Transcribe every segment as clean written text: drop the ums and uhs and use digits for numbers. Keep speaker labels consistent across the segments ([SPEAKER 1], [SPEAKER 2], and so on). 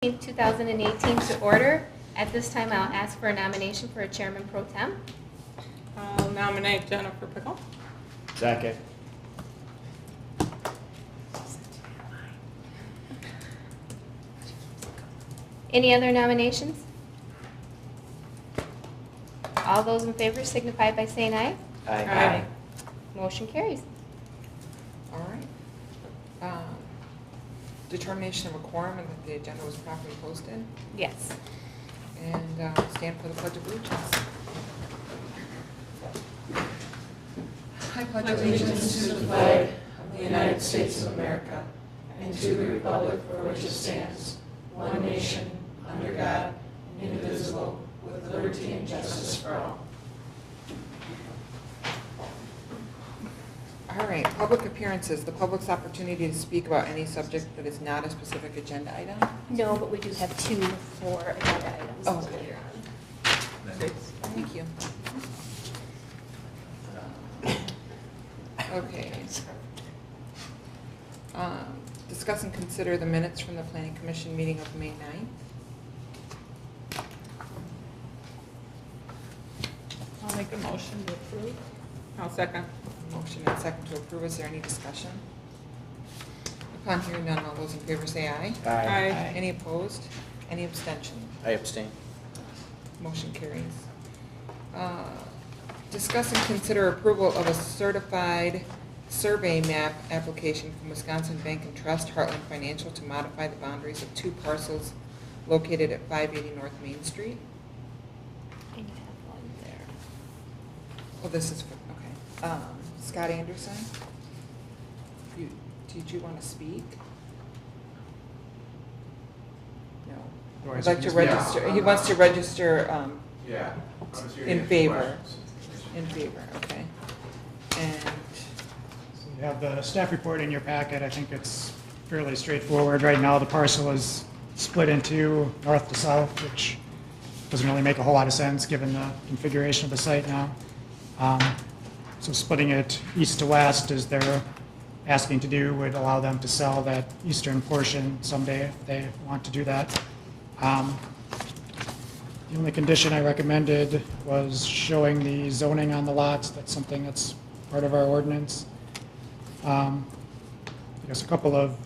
[SPEAKER 1] 2018 to order. At this time, I'll ask for a nomination for a chairman pro tem.
[SPEAKER 2] I'll nominate Jennifer Pickle.
[SPEAKER 3] Second.
[SPEAKER 1] Any other nominations? All those in favor signify by saying aye.
[SPEAKER 2] Aye.
[SPEAKER 1] Motion carries.
[SPEAKER 4] All right. Determination of a quorum and that the agenda was properly posted.
[SPEAKER 1] Yes.
[SPEAKER 4] And stand for the Pledge of Allegiance. I pledge
[SPEAKER 5] allegiance to the flag of the United States of America and to the republic for which it stands, one nation, under God, indivisible, with liberty and justice for all.
[SPEAKER 4] All right, public appearances, the public's opportunity to speak about any subject that is not a specific agenda item.
[SPEAKER 1] No, but we do have two for agenda items
[SPEAKER 4] Oh.
[SPEAKER 1] later on.
[SPEAKER 4] Thank you. Okay. Discuss and consider the minutes from the Planning Commission meeting of May 9th.
[SPEAKER 2] I'll make a motion to approve. I'll second.
[SPEAKER 4] Motion and second to approve. Is there any discussion? Upon hearing none, all those in favor say aye.
[SPEAKER 2] Aye.
[SPEAKER 4] Any opposed? Any abstention?
[SPEAKER 3] I abstain.
[SPEAKER 4] Motion carries. Discuss and consider approval of a certified survey map application from Wisconsin Bank and Trust Heartland Financial to modify the boundaries of two parcels located at 580 North Main Street.
[SPEAKER 1] And you have one there.
[SPEAKER 4] Oh, this is for, okay. Scott Anderson, did you want to speak? No. I'd like to register, he wants to register
[SPEAKER 6] Yeah. I'm just here to
[SPEAKER 4] in
[SPEAKER 6] answer
[SPEAKER 4] favor.
[SPEAKER 6] questions.
[SPEAKER 4] In favor, okay. And,
[SPEAKER 7] So you have the staff report in your packet. I think it's fairly straightforward. Right now, the parcel is split into north to south, which doesn't really make a whole lot of sense given the configuration of the site now. So splitting it east to west, as they're asking to do, would allow them to sell that eastern portion someday if they want to do that. The only condition I recommended was showing the zoning on the lots. That's something that's part of our ordinance. I guess a couple of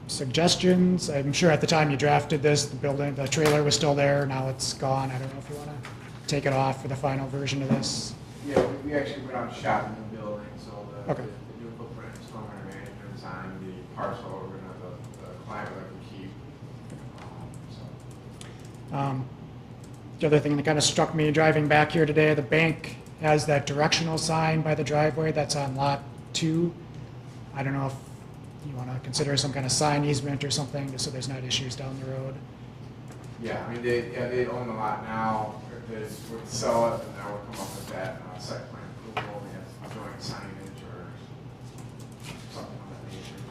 [SPEAKER 7] suggestions. I'm sure at the time you drafted this, the trailer was still there. Now it's gone. I don't know if you want to take it off for the final version of this.
[SPEAKER 6] Yeah, we actually went out and shot the new building, so
[SPEAKER 7] Okay.
[SPEAKER 6] the new footprint is stormwater management design, the parcel, we're gonna have the client that we keep. So.
[SPEAKER 7] The other thing that kind of struck me driving back here today, the bank has that directional sign by the driveway that's on lot 2. I don't know if you want to consider some kind of sign easement or something, just so there's not issues down the road.
[SPEAKER 6] Yeah, I mean, they own the lot now, if they were to sell it, then that would come up with that site plan approval, we have joint signage or something of that nature.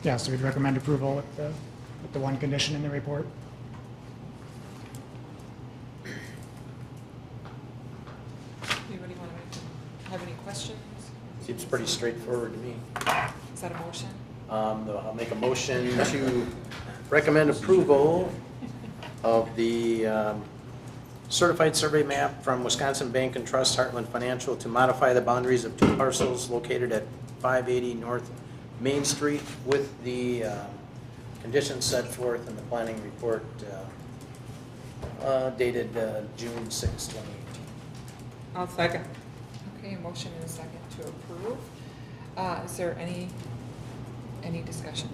[SPEAKER 7] Yeah, so we'd recommend approval with the one condition in the report.
[SPEAKER 4] anybody want to have any questions?
[SPEAKER 3] Seems pretty straightforward to me.
[SPEAKER 4] Is that a motion?
[SPEAKER 3] I'll make a motion to recommend approval of the certified survey map from Wisconsin Bank and Trust Heartland Financial to modify the boundaries of two parcels located at 580 North Main Street with the conditions set forth in the planning report dated June 6, 2018.
[SPEAKER 2] I'll second.
[SPEAKER 4] Okay, motion and a second to approve. Is there any discussion?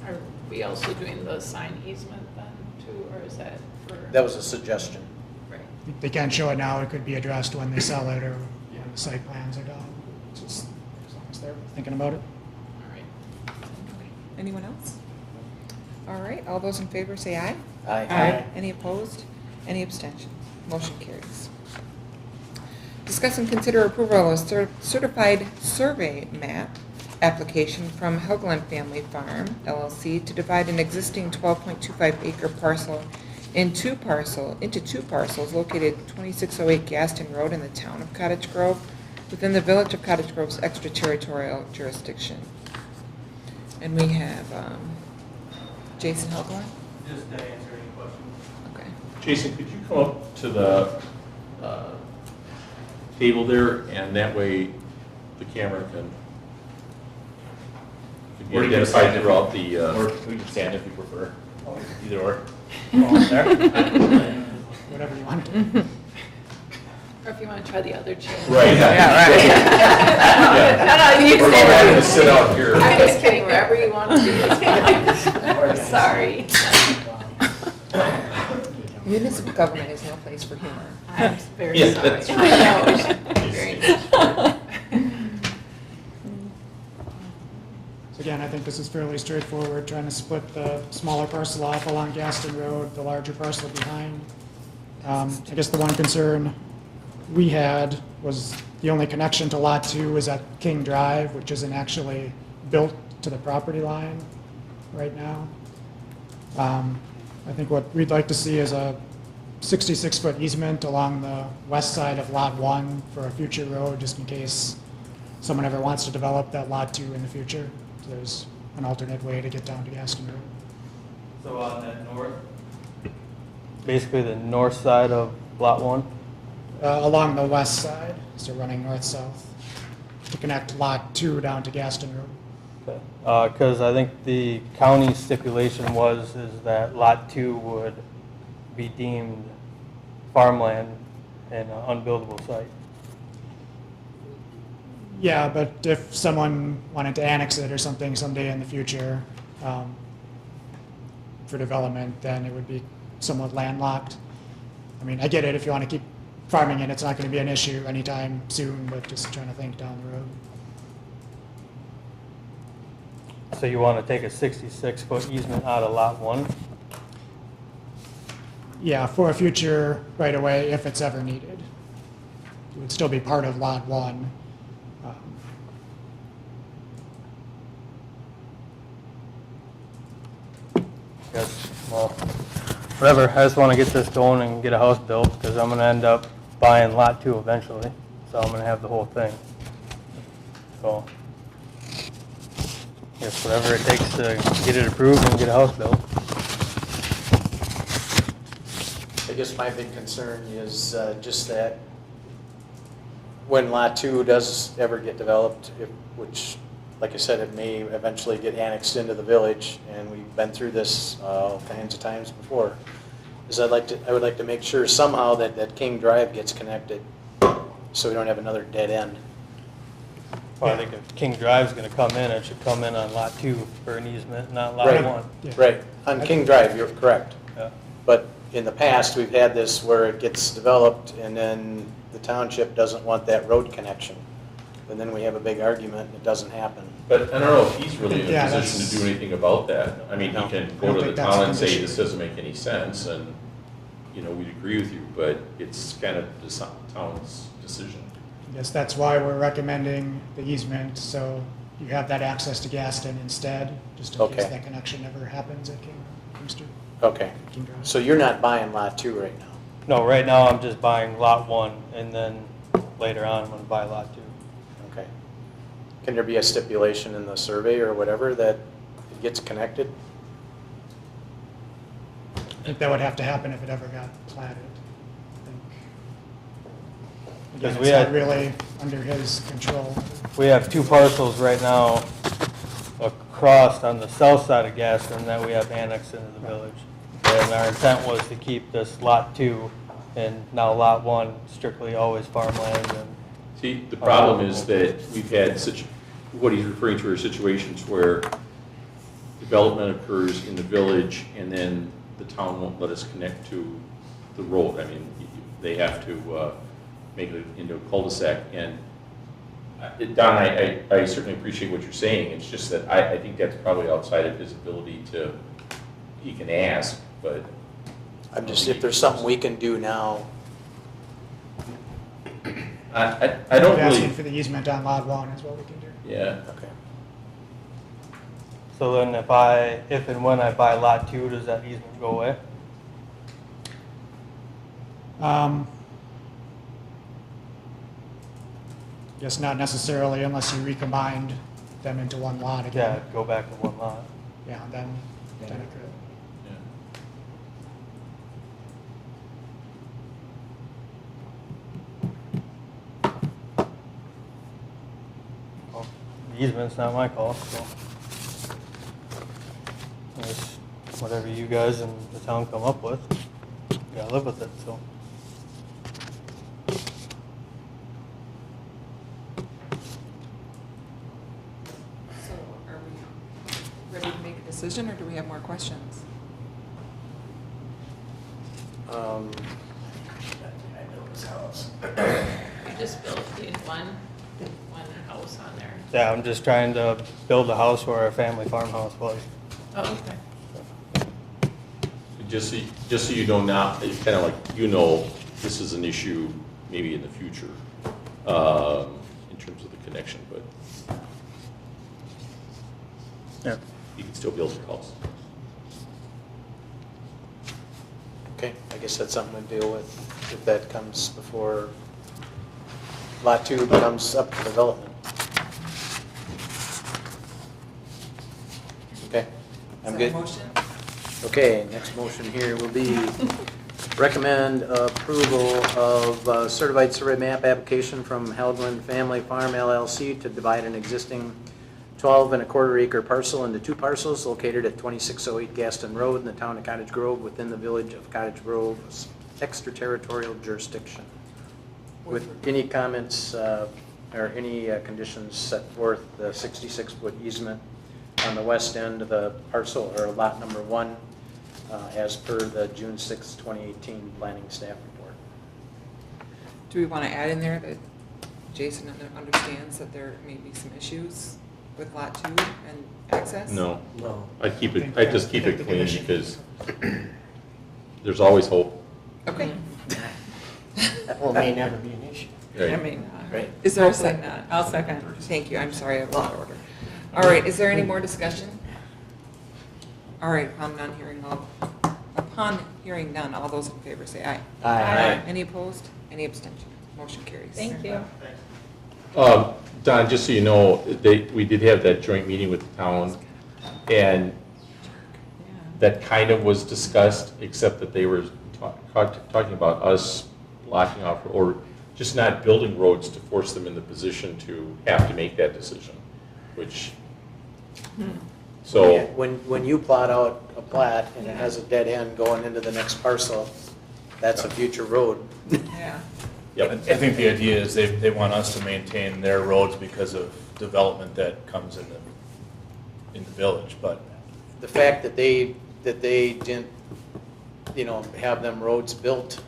[SPEAKER 2] Are we also doing the sign easement then too, or is that for?
[SPEAKER 3] That was a suggestion.
[SPEAKER 2] Right.
[SPEAKER 7] They can't show it now. It could be addressed when they sell it or when the site plans are done. Just as long as they're thinking about it.
[SPEAKER 2] All right.
[SPEAKER 4] Okay. Anyone else? All right, all those in favor say aye.
[SPEAKER 2] Aye.
[SPEAKER 4] Any opposed? Any abstentions? Motion carries. Discuss and consider approval of a certified survey map application from Helgeland Family Farm, LLC, to divide an existing 12.25 acre parcel into two parcels located at 2608 Gaston Road in the town of Cottage Grove within the village of Cottage Grove's extraterritorial jurisdiction. And we have Jason Helgler?
[SPEAKER 8] Just to answer any questions.
[SPEAKER 4] Okay.
[SPEAKER 9] Jason, could you come up to the table there, and that way the camera can be
[SPEAKER 8] Or you can
[SPEAKER 9] identified
[SPEAKER 8] stand if
[SPEAKER 9] throughout
[SPEAKER 8] you-
[SPEAKER 9] the,
[SPEAKER 8] Or we can stand if you prefer. Either or.
[SPEAKER 7] Whatever you want to do.
[SPEAKER 2] Or if you want to try the other chair.
[SPEAKER 9] right.
[SPEAKER 2] No, no, you
[SPEAKER 9] We're
[SPEAKER 2] stay
[SPEAKER 9] all going to
[SPEAKER 2] right.
[SPEAKER 9] sit out here.
[SPEAKER 2] I'm just kidding, wherever you want to be. Sorry.
[SPEAKER 4] Municipal government is no place for humor.
[SPEAKER 2] I'm very
[SPEAKER 9] Yeah,
[SPEAKER 2] sorry.
[SPEAKER 9] that's
[SPEAKER 2] I know, very much.
[SPEAKER 7] So again, I think this is fairly straightforward, trying to split the smaller parcel off along Gaston Road, the larger parcel behind. I guess the one concern we had was the only connection to Lot 2 is at King Drive, which isn't actually built to the property line right now. I think what we'd like to see is a 66-foot easement along the west side of Lot 1 for a future road, just in case someone ever wants to develop that Lot 2 in the future. So there's an alternate way to get down to Gaston Road.
[SPEAKER 8] So on that north? Basically the north side of Lot 1?
[SPEAKER 7] Along the west side, so running north-south, to connect Lot 2 down to Gaston Road.
[SPEAKER 8] Okay. Because I think the county stipulation is that Lot 2 would be deemed farmland and an unbuildable site.
[SPEAKER 7] Yeah, but if someone wanted to annex it or something someday in the future for development, then it would be somewhat landlocked. I mean, I get it, if you want to keep farming it, it's not going to be an issue anytime soon, but just trying to think down the road.
[SPEAKER 8] So you want to take a 66-foot easement out of Lot 1?
[SPEAKER 7] Yeah, for a future right-of-way, if it's ever needed. It would still be part of Lot 1.
[SPEAKER 8] Yes, well, whatever, I just want to get this going and get a house built, because I'm going to end up buying Lot 2 eventually, so I'm going to have the whole thing. So, guess whatever it takes to get it approved and get a house built.
[SPEAKER 3] I guess my big concern is just that when Lot 2 does ever get developed, which, like I said, it may eventually get annexed into the village, and we've been through this all kinds of times before, is I would like to make sure somehow that King Drive gets connected, so we don't have another dead end.
[SPEAKER 8] Well, I think if King Drive's going to come in, it should come in on Lot 2 for an easement, not Lot
[SPEAKER 3] Right.
[SPEAKER 8] 1.
[SPEAKER 7] Yeah.
[SPEAKER 3] Right, on King Drive, you're correct.
[SPEAKER 8] Yeah.
[SPEAKER 3] But in the past, we've had this where it gets developed and then the township doesn't want that road connection. And then we have a big argument and it doesn't happen.
[SPEAKER 9] But I don't know if he's really in a
[SPEAKER 7] Yeah,
[SPEAKER 9] position to do anything about that. I mean, he
[SPEAKER 3] No.
[SPEAKER 9] can
[SPEAKER 7] I
[SPEAKER 9] go
[SPEAKER 7] don't
[SPEAKER 9] to the
[SPEAKER 7] think that's
[SPEAKER 9] town
[SPEAKER 7] a
[SPEAKER 9] and say,
[SPEAKER 7] condition.
[SPEAKER 9] this doesn't make any sense, and, you know, we'd agree with you, but it's kind of the town's decision.
[SPEAKER 7] I guess that's why we're recommending the easement, so you have that access to Gaston instead, just in case
[SPEAKER 3] Okay.
[SPEAKER 7] that connection never happens at King Street,
[SPEAKER 3] Okay,
[SPEAKER 7] King Drive.
[SPEAKER 3] so you're not buying Lot 2 right now?
[SPEAKER 8] No, right now I'm just buying Lot 1, and then later on I'm going to buy Lot 2.
[SPEAKER 3] Okay. Can there be a stipulation in the survey or whatever that it gets connected?
[SPEAKER 7] I think that would have to happen if it ever got platted. I think. Again,
[SPEAKER 8] Because
[SPEAKER 7] it's
[SPEAKER 8] we
[SPEAKER 7] not
[SPEAKER 8] had-
[SPEAKER 7] really under his control.
[SPEAKER 8] We have 2 parcels right now across on the south side of Gaston that we have annexed into the village. And our intent was to keep this Lot 2 and now Lot 1 strictly always farmland. And
[SPEAKER 9] See, the problem is that we've had what he's referring to are situations where development occurs in the village and then the town won't let us connect to the road. I mean, they have to make it into a cul-de-sac. And Don, I certainly appreciate what you're saying. It's just that I think that's probably outside of his ability to, he can ask, but.
[SPEAKER 3] I'm just, if there's something we can do now,
[SPEAKER 9] I don't
[SPEAKER 7] Asking
[SPEAKER 9] really,
[SPEAKER 7] for the easement on Lot 1 is what we can do.
[SPEAKER 9] yeah.
[SPEAKER 3] okay.
[SPEAKER 8] so then if and when I buy Lot 2, does that easement go away?
[SPEAKER 7] Guess not necessarily unless you recombined them into one lot
[SPEAKER 8] Yeah,
[SPEAKER 7] again.
[SPEAKER 8] go back to 1 lot.
[SPEAKER 7] Yeah, then benefit.
[SPEAKER 9] Yeah.
[SPEAKER 8] Well, the easement's not my call, so. It's whatever you guys and the town come up with, you gotta live with it, so.
[SPEAKER 4] So are we ready to make a decision, or do we have more questions?
[SPEAKER 2] You just built one house on there.
[SPEAKER 8] Yeah, I'm just trying to build a house where our family farmhouse was.
[SPEAKER 2] Oh, okay.
[SPEAKER 9] Just so you know now, it's kind of like, this is an issue maybe in the future, in terms of the connection, but
[SPEAKER 8] Yeah.
[SPEAKER 9] you can still build your house.
[SPEAKER 3] Okay, I guess that's something to deal with if that comes before Lot 2 comes up for development. Okay, I'm
[SPEAKER 4] Is that
[SPEAKER 3] good.
[SPEAKER 4] a motion?
[SPEAKER 3] Okay, next motion here will be recommend approval of certified survey map application from Helgland Family Farm LLC to divide an existing 12.25 acre parcel into two parcels located at 2608 Gaston Road in the town of Cottage Grove within the village of Cottage Grove's extraterritorial jurisdiction. With any comments or any conditions set forth, the 66-foot easement on the west end of the parcel, or lot number 1, as per the June 6, 2018 planning staff report.
[SPEAKER 4] Do we want to add in there that Jason understands that there may be some issues with Lot 2 and access?
[SPEAKER 9] No,
[SPEAKER 3] No.
[SPEAKER 9] I'd just keep it clean because there's always hope.
[SPEAKER 4] Okay.
[SPEAKER 5] Well, it may never be an issue.
[SPEAKER 2] I
[SPEAKER 9] Right?
[SPEAKER 2] mean,
[SPEAKER 3] Right.
[SPEAKER 4] Is there a
[SPEAKER 2] hopefully
[SPEAKER 4] second?
[SPEAKER 2] not. I'll second.
[SPEAKER 4] Thank you, I'm sorry, I was out of order. All right, is there any more discussion? All right, upon hearing none, all those in favor say aye.
[SPEAKER 2] Aye.
[SPEAKER 4] Any opposed? Any abstentions? Motion carries.
[SPEAKER 2] Thank you.
[SPEAKER 9] Don, just so you know, we did have that joint meeting with the town, and that kind of was discussed, except that they were talking about us blocking off, or just not building roads to force them in the position to have to make that decision, which, so,
[SPEAKER 3] When you plot out a plat and it has a dead end going into the next parcel, that's a future road.
[SPEAKER 2] Yeah.
[SPEAKER 9] yep.
[SPEAKER 10] I think the idea is they want us to maintain their roads because of development that comes in the village, but
[SPEAKER 3] The fact that they didn't, have them roads built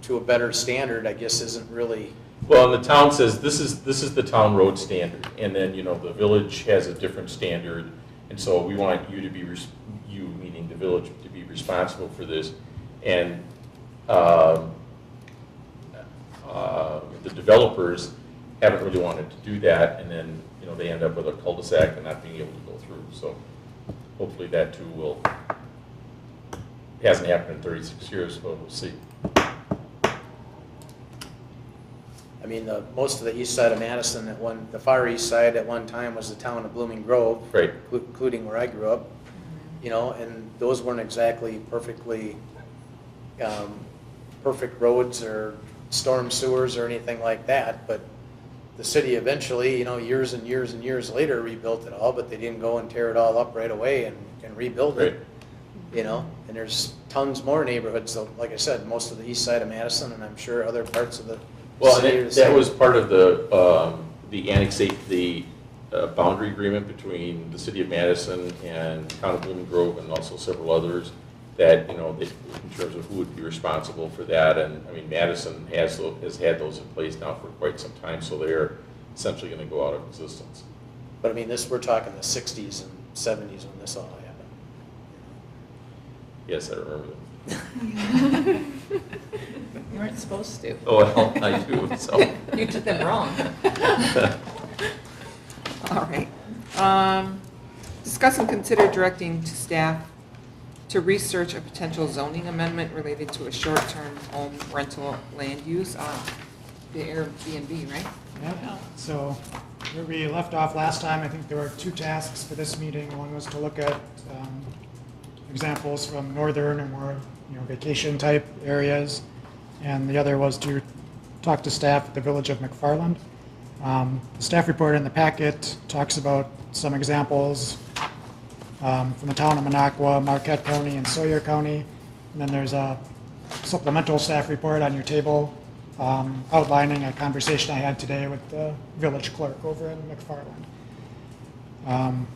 [SPEAKER 3] to a better standard, I guess isn't really,
[SPEAKER 9] Well, and the town says, this is the town road standard, and then, the village has a different standard, and so we want you to be, you, meaning the village, to be responsible for this, and the developers haven't really wanted to do that, and then, they end up with a cul-de-sac and not being able to go through, so hopefully that too will, hasn't happened in 36 years, but we'll see.
[SPEAKER 3] I mean, most of the east side of Madison the far east side at one time was the town of Blooming Grove.
[SPEAKER 9] Right.
[SPEAKER 3] Including where I grew up, and those weren't exactly perfectly, perfect roads or storm sewers or anything like that, but the city eventually, years and years and years later rebuilt it all, but they didn't go and tear it all up right away and rebuild it.
[SPEAKER 9] Right.
[SPEAKER 3] And there's tons more neighborhoods, so like I said, most of the east side of Madison, and I'm sure other parts of the
[SPEAKER 9] Well,
[SPEAKER 3] city are
[SPEAKER 9] and
[SPEAKER 3] the
[SPEAKER 9] that
[SPEAKER 3] same.
[SPEAKER 9] was part of the boundary agreement between the city of Madison and town of Blooming Grove and also several others that, in terms of who would be responsible for that. And, I mean, Madison has had those in place now for quite some time, so they're essentially going to go out of existence.
[SPEAKER 3] But I mean, we're talking the 60s and 70s when this all happened.
[SPEAKER 9] Yes, I remember them.
[SPEAKER 2] You weren't supposed to.
[SPEAKER 9] Oh, well, I do, so.
[SPEAKER 4] You took them wrong. All right. Discuss and consider directing to staff to research a potential zoning amendment related to a short-term home rental land use, the Airbnb, right?
[SPEAKER 7] Yeah, so where we left off last time, I think there were two tasks for this meeting. One was to look at examples from northern or more, vacation type areas. And the other was to talk to staff at the village of McFarland. The staff report in the packet talks about some examples from the town of Minocqua, Marquette County, and Sawyer County. And then there's a supplemental staff report on your table outlining a conversation I had today with the village clerk over in McFarland. I'm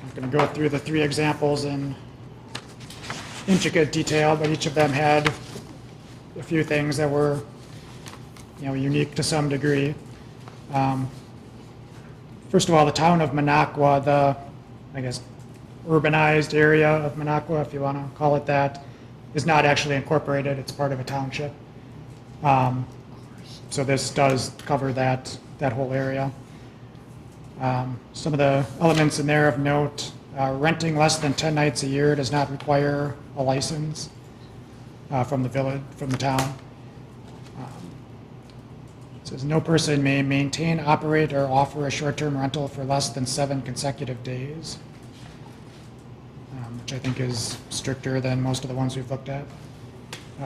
[SPEAKER 7] not going to go through the 3 examples in intricate detail, but each of them had a few things that were, unique to some degree. First of all, the town of Minocqua, the, urbanized area of Minocqua, if you want to call it that, is not actually incorporated. It's part of a township. So this does cover that whole area. Some of the elements in there of note, renting less than 10 nights a year does not require a license from the village, from the town. It says no person may maintain, operate, or offer a short-term rental for less than 7 consecutive days, which I think is stricter than most of the ones we've looked at.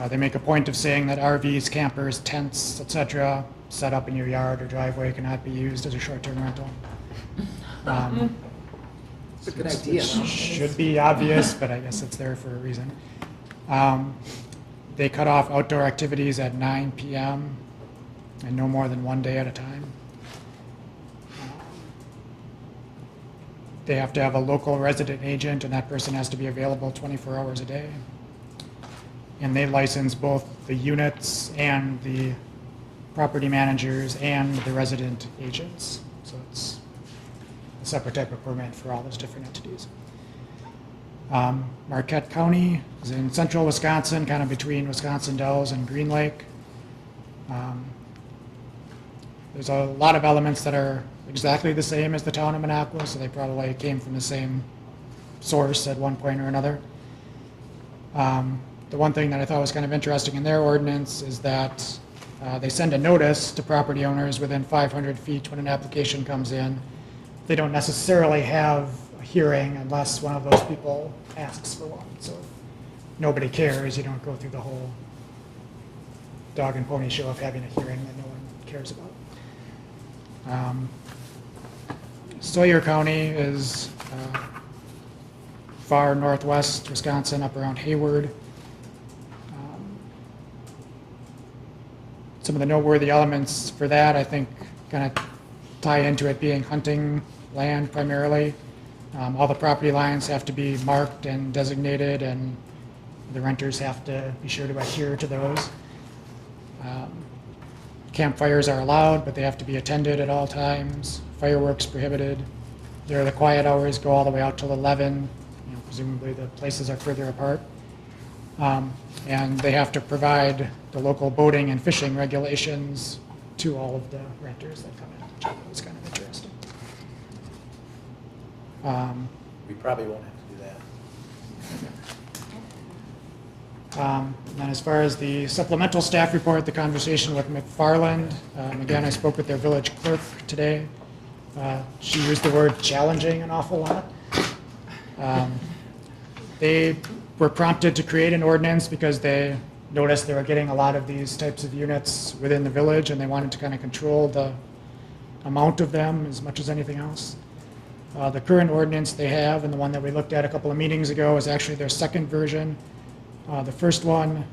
[SPEAKER 7] They make a point of saying that RVs, campers, tents, etc., set up in your yard or driveway cannot be used as a short-term rental.
[SPEAKER 5] It's a good idea.
[SPEAKER 7] Should be obvious, but I guess it's there for a reason. They cut off outdoor activities at 9 p.m. and no more than 1 day at a time. They have to have a local resident agent, and that person has to be available 24 hours a day. And they license both the units and the property managers and the resident agents. So it's a separate type of permit for all those different entities. Marquette County is in central Wisconsin, kind of between Wisconsin Dells and Green Lake. There's a lot of elements that are exactly the same as the town of Minocqua, so they probably came from the same source at one point or another. The one thing that I thought was kind of interesting in their ordinance is that they send a notice to property owners within 500 feet when an application comes in. They don't necessarily have a hearing unless one of those people asks for one. So if nobody cares, you don't go through the whole dog and pony show of having a hearing that no one cares about. Sawyer County is far northwest Wisconsin, up around Hayward. Some of the noteworthy elements for that, I think, kind of tie into it being hunting land primarily. All the property lines have to be marked and designated, and the renters have to be sure to adhere to those. Campfires are allowed, but they have to be attended at all times. Fireworks prohibited. The quiet hours go all the way out till 11. Presumably the places are further apart. And they have to provide the local boating and fishing regulations to all of the renters that come in, which I thought was kind of interesting.
[SPEAKER 3] We probably won't have to do that.
[SPEAKER 7] And then as far as the supplemental staff report, the conversation with McFarland, again, I spoke with their village clerk today. She used the word challenging an awful lot. They were prompted to create an ordinance because they noticed they were getting a lot of these types of units within the village, and they wanted to kind of control the amount of them as much as anything else. The current ordinance they have, and the one that we looked at a couple of meetings ago, is actually their second version. The first one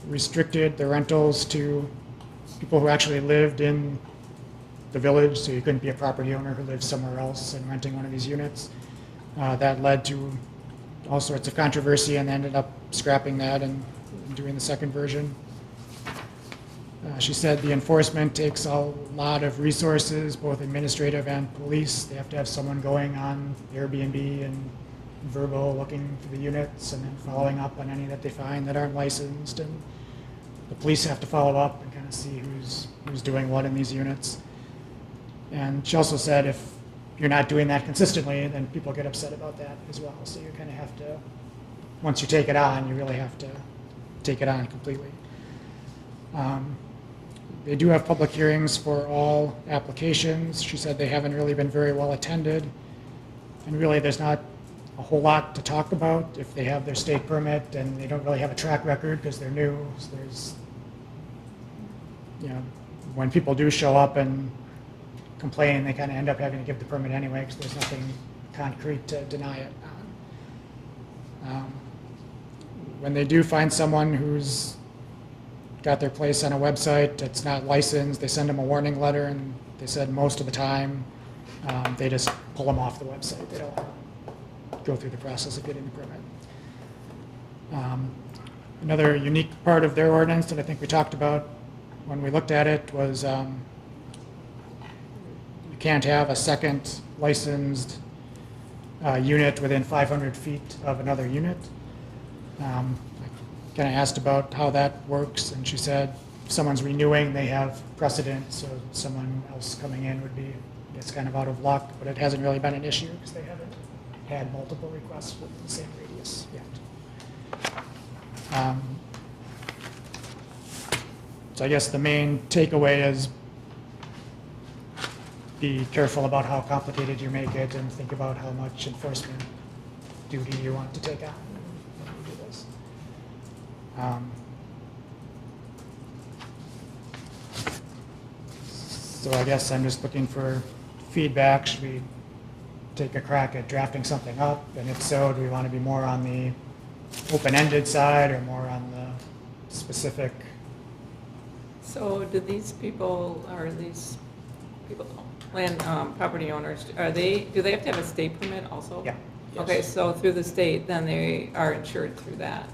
[SPEAKER 7] restricted the rentals to people who actually lived in the village, so you couldn't be a property owner who lived somewhere else and renting one of these units. That led to all sorts of controversy, and ended up scrapping that and doing the second version. She said the enforcement takes a lot of resources, both administrative and police. They have to have someone going on Airbnb and Vrbo looking for the units and then following up on any that they find that aren't licensed. And the police have to follow up and kind of see who's doing what in these units. And she also said if you're not doing that consistently, then people get upset about that as well. So you kind of have to, once you take it on, you really have to take it on completely. They do have public hearings for all applications. She said they haven't really been very well attended. And really there's not a whole lot to talk about if they have their state permit and they don't really have a track record because they're new. So there's, you know, when people do show up and complain, they kind of end up having to give the permit anyway because there's nothing concrete to deny it on. When they do find someone who's got their place on a website that's not licensed, they send them a warning letter, and they said most of the time they just pull them off the website. They don't go through the process of getting the permit. Another unique part of their ordinance that I think we talked about when we looked at it was you can't have a second licensed unit within 500 feet of another unit. I kind of asked about how that works, and she said if someone's renewing, they have precedent, so someone else coming in would be, it's kind of out of luck, but it hasn't really been an issue because they haven't had multiple requests with the same radius yet. So I guess the main takeaway is be careful about how complicated you make it and think about how much enforcement duty you want to take on when you do this. So I guess I'm just looking for feedback. Should we take a crack at drafting something up? And if so, do we want to be more on the open-ended side or more on the specific?
[SPEAKER 2] So do these people, land property owners, do they have to have a state permit also?
[SPEAKER 7] Yeah,
[SPEAKER 2] Okay, so through the state, then they are insured through that.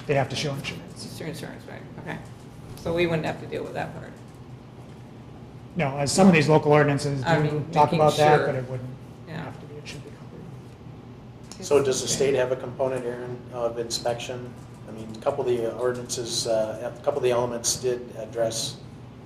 [SPEAKER 7] they have to show insurance.
[SPEAKER 2] It's your insurance, right? Okay. So we wouldn't have to deal with that part.
[SPEAKER 7] No, as some of these local ordinances
[SPEAKER 2] I
[SPEAKER 7] do
[SPEAKER 2] mean,
[SPEAKER 7] talk
[SPEAKER 2] making
[SPEAKER 7] about that,
[SPEAKER 2] sure.
[SPEAKER 7] but it wouldn't
[SPEAKER 2] Yeah.
[SPEAKER 7] have to be, it should be covered.
[SPEAKER 3] So does the state have a component, Aaron, of inspection? I mean, a couple of the ordinances, a couple of the elements did address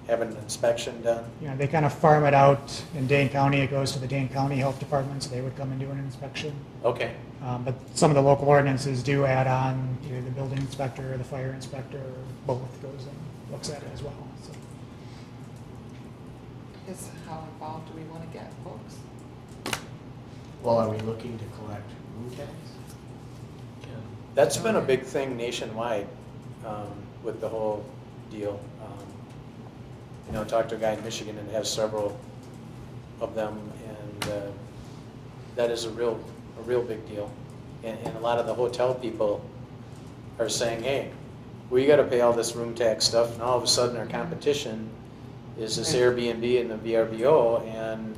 [SPEAKER 3] having an inspection done.
[SPEAKER 7] You know, they kind of farm it out in Dane County. It goes to the Dane County Health Department, so they would come and do an inspection.
[SPEAKER 3] Okay,
[SPEAKER 7] But some of the local ordinances do add on either the building inspector or the fire inspector, or both goes and looks at it as well. So
[SPEAKER 4] Is how involved do we want to get, folks?
[SPEAKER 5] Well, are we looking to collect room tax?
[SPEAKER 3] that's been a big thing nationwide with the whole deal. You know, talked to a guy in Michigan that has several of them, and that is a real big deal. And a lot of the hotel people are saying, hey, we got to pay all this room tax stuff, and all of a sudden our competition is this Airbnb and the VRBO, and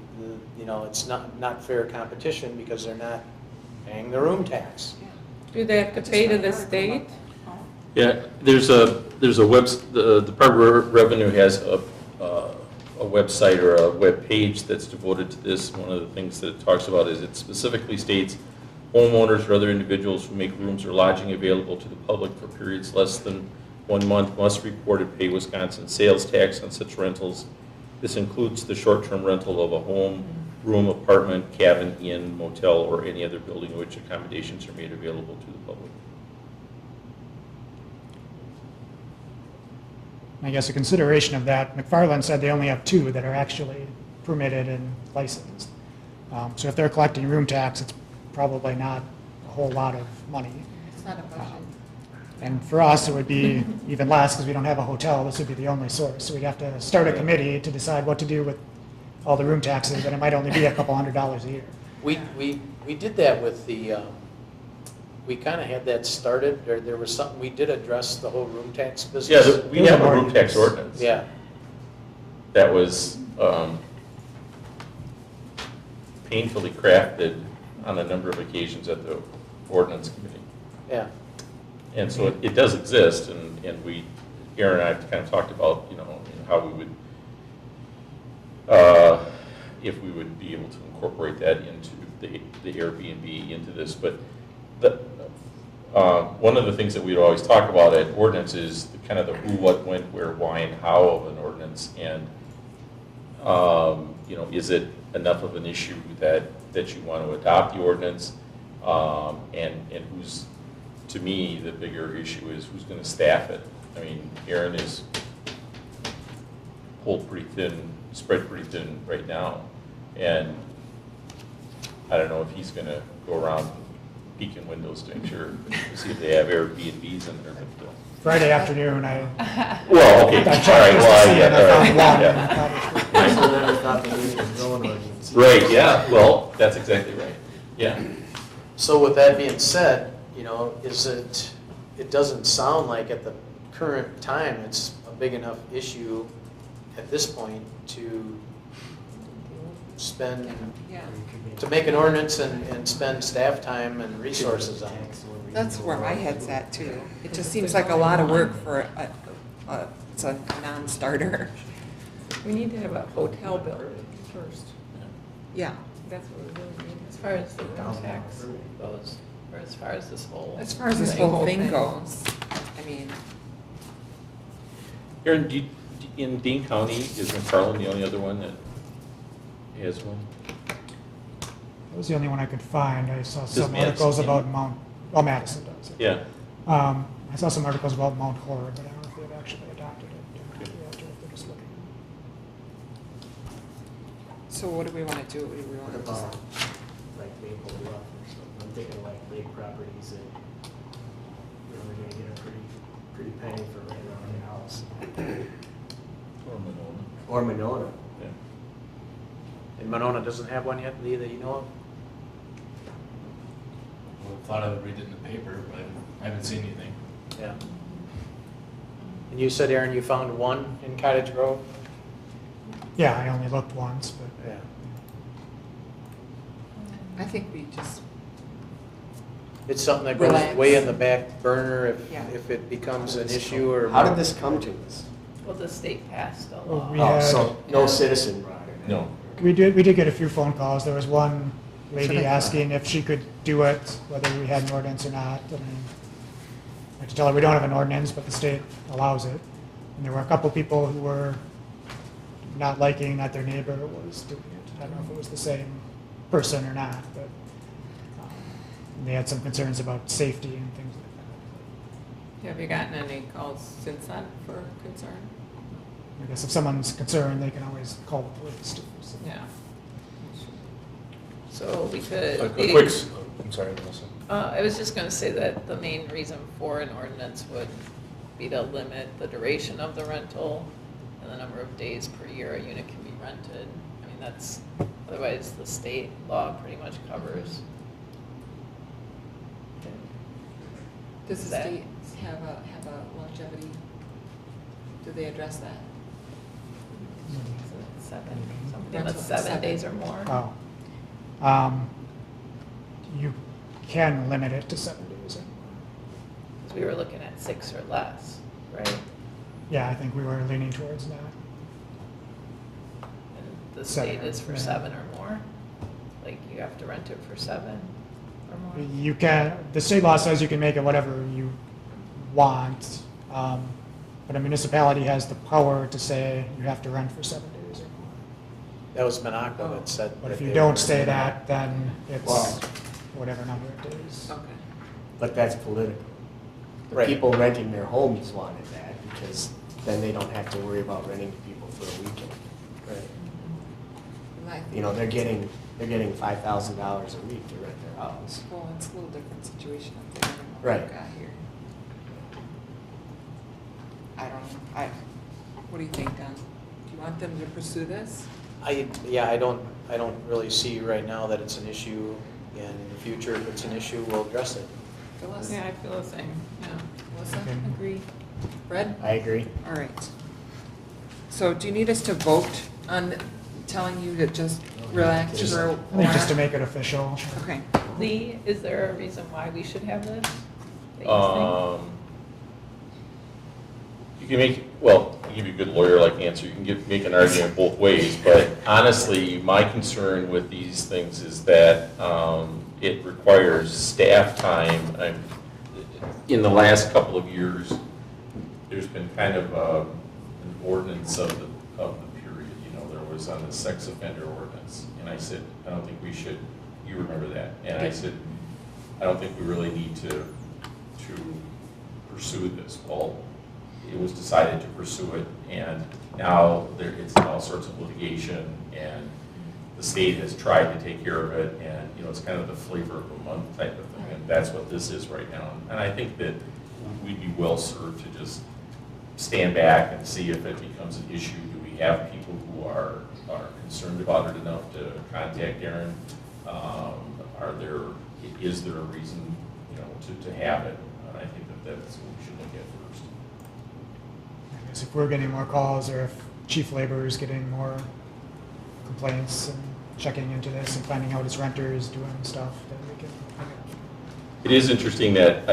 [SPEAKER 3] you know, it's not fair competition because they're not paying the room tax.
[SPEAKER 2] Do they have to pay to the state?
[SPEAKER 9] Yeah, there's a the Department of Revenue has a website or a web page that's devoted to this. One of the things that it talks about is it specifically states homeowners or other individuals who make rooms or lodging available to the public for periods less than 1 month must report and pay Wisconsin sales tax on such rentals. This includes the short-term rental of a home, room, apartment, cabin, inn, motel, or any other building in which accommodations are made available to the public.
[SPEAKER 7] I guess a consideration of that, McFarland said they only have 2 that are actually permitted and licensed. So if they're collecting room tax, it's probably not a whole lot of money.
[SPEAKER 4] It's not a budget.
[SPEAKER 7] And for us, it would be even less because we don't have a hotel. This would be the only source. So we'd have to start a committee to decide what to do with all the room taxes, and it might only be a couple $100s a year.
[SPEAKER 3] We did that with the, we kind of had that started, there was something, we did address the whole room tax business.
[SPEAKER 9] Yeah, we have a room tax ordinance.
[SPEAKER 3] Yeah,
[SPEAKER 9] That was painfully crafted on a number of occasions at the ordinance committee.
[SPEAKER 3] yeah.
[SPEAKER 9] And so it does exist, and we, Aaron and I kind of talked about, you know, how we would, if we would be able to incorporate that into the Airbnb into this. But one of the things that we'd always talk about at ordinance is kind of the who, what, when, where, why, and how of an ordinance. And, you know, is it enough of an issue that you want to adopt the ordinance? And who's, to me, the bigger issue is who's going to staff it. I mean, Aaron is pulled pretty thin, spread pretty thin right now. And I don't know if he's going to go around peek in windows to make sure, to see if they have Airbnbs in there. But,
[SPEAKER 7] Friday afternoon, I
[SPEAKER 9] well, okay, all
[SPEAKER 7] checked
[SPEAKER 9] right,
[SPEAKER 7] just to
[SPEAKER 9] well,
[SPEAKER 7] see, and I
[SPEAKER 9] yeah,
[SPEAKER 7] found
[SPEAKER 9] all
[SPEAKER 7] one.
[SPEAKER 9] right,
[SPEAKER 7] and
[SPEAKER 9] yeah.
[SPEAKER 7] I thought it was-
[SPEAKER 5] I still never thought the meeting was going ordinance.
[SPEAKER 9] Right, yeah, well, that's exactly right, yeah.
[SPEAKER 3] So with that being said, it doesn't sound like at the current time, it's a big enough issue at this point to spend,
[SPEAKER 4] Yeah,
[SPEAKER 3] to make an ordinance and spend staff time and resources on it.
[SPEAKER 4] that's where my head's at too. It just seems like a lot of work for it's a non-starter.
[SPEAKER 2] We need to have a hotel built first.
[SPEAKER 4] Yeah,
[SPEAKER 2] That's what we really need, as far as the room tax goes, or as far as this whole.
[SPEAKER 4] as far as this whole thing goes, I mean,
[SPEAKER 9] Aaron, in Dean County, is McFarland the only other one that has one?
[SPEAKER 7] That was the only one I could find. I saw some
[SPEAKER 9] Madison,
[SPEAKER 7] articles
[SPEAKER 9] yeah.
[SPEAKER 7] about Madison does it.
[SPEAKER 9] Yeah,
[SPEAKER 7] I saw some articles about Mount Horror, but I don't know if they've actually adopted it yet, or if they're just looking.
[SPEAKER 4] so what do we want to do? Do we
[SPEAKER 5] What
[SPEAKER 4] want to
[SPEAKER 5] about
[SPEAKER 4] just,
[SPEAKER 5] like Maple Bluff or something? I'm thinking like lake properties that, you know, they're gonna get a pretty penny for right around your house.
[SPEAKER 9] or Monona.
[SPEAKER 5] Or Monona.
[SPEAKER 9] Yeah.
[SPEAKER 3] And Monona doesn't have one yet, Lee, that you know of?
[SPEAKER 10] Well, I thought I would read it in the paper, but I haven't seen anything.
[SPEAKER 3] Yeah. And you said, Aaron, you found one in Cottage Grove?
[SPEAKER 7] Yeah, I only looked once, but
[SPEAKER 3] Yeah.
[SPEAKER 4] I think we just,
[SPEAKER 3] It's something that goes
[SPEAKER 4] Relax.
[SPEAKER 3] way in the back burner
[SPEAKER 4] Yeah.
[SPEAKER 3] if it becomes an issue or.
[SPEAKER 5] How did this come to us?
[SPEAKER 2] Well, the state passed a
[SPEAKER 7] Well,
[SPEAKER 2] law.
[SPEAKER 7] we
[SPEAKER 5] Oh,
[SPEAKER 7] had-
[SPEAKER 5] so no citizen brought it in?
[SPEAKER 9] No.
[SPEAKER 7] we did get a few phone calls. There was one
[SPEAKER 4] Should
[SPEAKER 7] lady
[SPEAKER 4] I-
[SPEAKER 7] asking if she could do it, whether we had an ordinance or not. And I had to tell her we don't have an ordinance, but the state allows it. And there were a couple people who were not liking that their neighbor was doing it. I don't know if it was the same person or not, but they had some concerns about safety and things like
[SPEAKER 2] Have you gotten any calls since then for concern?
[SPEAKER 7] that. I guess if someone's concerned, they can always call the police too. So.
[SPEAKER 2] Yeah. So we could.
[SPEAKER 10] A quick, I'm sorry, Melissa.
[SPEAKER 2] I was just gonna say that the main reason for an ordinance would be to limit the duration of the rental and the number of days per year a unit can be rented. I mean, that's, otherwise the state law pretty much covers.
[SPEAKER 4] does the
[SPEAKER 2] That-
[SPEAKER 4] state have a longevity? Do they address that?
[SPEAKER 2] Is it Seven, something
[SPEAKER 4] Rental
[SPEAKER 2] that's
[SPEAKER 4] for
[SPEAKER 2] 7 days or more.
[SPEAKER 7] Oh. You can limit it to 7 days.
[SPEAKER 2] Because we were looking at 6 or less, right?
[SPEAKER 7] Yeah, I think we were leaning towards that.
[SPEAKER 2] And the
[SPEAKER 7] 7
[SPEAKER 2] state is for
[SPEAKER 7] yeah.
[SPEAKER 2] 7 or more? Like you have to rent it for 7 or more?
[SPEAKER 7] You can, the state law says you can make it whatever you want, but a municipality has the power to say you have to rent for 7 days or more.
[SPEAKER 3] That was Minocqua that said.
[SPEAKER 7] But if
[SPEAKER 3] that
[SPEAKER 7] you
[SPEAKER 3] they
[SPEAKER 7] don't
[SPEAKER 3] were-
[SPEAKER 7] say that, then it's
[SPEAKER 5] Wow.
[SPEAKER 7] whatever number of days.
[SPEAKER 4] Okay.
[SPEAKER 5] But that's political. The
[SPEAKER 3] Right.
[SPEAKER 5] people renting their homes wanted that because then they don't have to worry about renting to people for a weekend.
[SPEAKER 3] Right.
[SPEAKER 4] And I think
[SPEAKER 5] You know, they're getting $5,000 a week to rent their house.
[SPEAKER 4] Well, it's a little different situation up there than what
[SPEAKER 5] Right.
[SPEAKER 4] we've got here. I don't know, what do you think, Don? Do you want them to pursue this?
[SPEAKER 3] I don't really see right now that it's an issue, and in the future, if it's an issue, we'll address it.
[SPEAKER 4] Phyllis?
[SPEAKER 2] Yeah, I feel the same, yeah.
[SPEAKER 4] Melissa?
[SPEAKER 7] Okay.
[SPEAKER 2] Agree.
[SPEAKER 4] Fred?
[SPEAKER 5] I agree.
[SPEAKER 4] All right. So do you need us to vote on telling you to just relax
[SPEAKER 5] Just-
[SPEAKER 4] for a
[SPEAKER 7] I think just to
[SPEAKER 4] while?
[SPEAKER 7] make it official.
[SPEAKER 4] Okay.
[SPEAKER 2] Lee, is there a reason why we should have this? that you
[SPEAKER 9] You can make, well, I'll give you a good lawyer-like answer, you can make an argument both ways, but honestly, my concern with these things is that it requires staff time. In the last couple of years, there's been kind of an ordinance of the period, you know, there was on the sex offender ordinance, and I said, I don't think we should, you remember that, and I said, I don't think we really need to pursue this. Well, it was decided to pursue it, and now it's all sorts of litigation, and the state has tried to take care of it, and, you know, it's kind of the flavor of the month type of thing, and that's what this is right now. And I think that we'd be well served to just stand back and see if it becomes an issue. Do we have people who are concerned about it enough to contact Aaron? Is there a reason, you know, to have it? And I think that's what we should look at first.
[SPEAKER 7] I guess if we're getting more calls, or if Chief Labor is getting more complaints and checking into this and finding out his renters doing stuff, then we can.
[SPEAKER 9] It is interesting that